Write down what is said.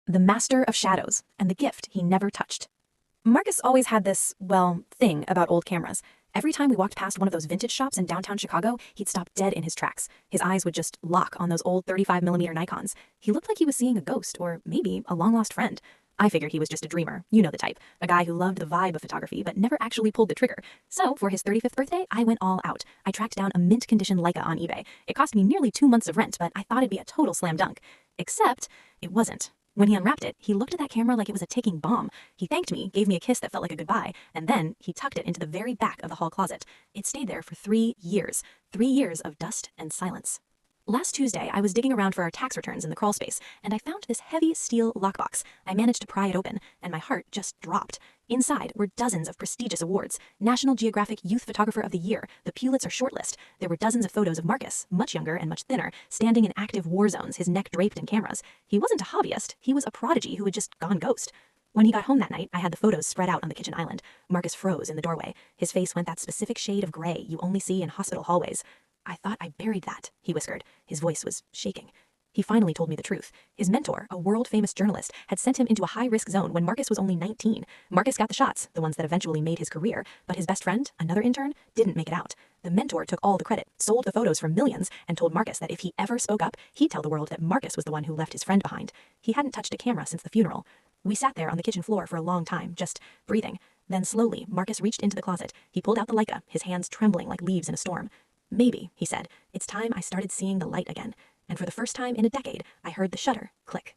the master of shadows, and the gift he never touched. Marcus always had this, well, thing about old cameras. Every time we walked past one of those vintage shops in downtown Chicago, he'd stop dead in his tracks. His eyes would just lock on those old 35mm Nikons. He looked like he was seeing a ghost, or maybe a long-lost friend. I figured he was just a dreamer, you know the type, a guy who loved the vibe of photography but never actually pulled the trigger. So, for his 35th birthday, I went all out. I tracked down a mint-condition Leica on eBay. It cost me nearly 2 months of rent, but I thought it'd be a total slam dunk. Except, it wasn't. When he unwrapped it, he looked at that camera like it was a ticking bomb. He thanked me, gave me a kiss that felt like a goodbye, and then he tucked it into the very back of the hall closet. It stayed there for 3 years. 3 years of dust and silence. Last Tuesday, I was digging around for our tax returns in the crawl space, and I found this heavy steel lockbox. I managed to pry it open, and my heart just dropped. Inside were dozens of prestigious awards. National Geographic Youth Photographer of the Year, the Pulitzer shortlist. There were dozens of photos of Marcus, much younger and much thinner, standing in active war zones, his neck draped in cameras. He wasn't a hobbyist, he was a prodigy who had just gone ghost. When he got home that night, I had the photos spread out on the kitchen island. Marcus froze in the doorway. His face went that specific shade of gray you only see in hospital hallways. "I thought I buried that," he whispered. His voice was shaking. He finally told me the truth. His mentor, a world-famous journalist, had sent him into a high-risk zone when Marcus was only 19. Marcus got the shots, the ones that eventually made his career, but his best friend, another intern, didn't make it out. The mentor took all the credit, sold the photos for millions, and told Marcus that if he ever spoke up, he'd tell the world that Marcus was the one who left his friend behind. He hadn't touched a camera since the funeral. We sat there on the kitchen floor for a long time, just breathing. Then slowly, Marcus reached into the closet. He pulled out the Leica, his hands trembling like leaves in a storm. "Maybe," he said, "it's time I started seeing the light again." And for the first time in a decade, I heard the shutter click.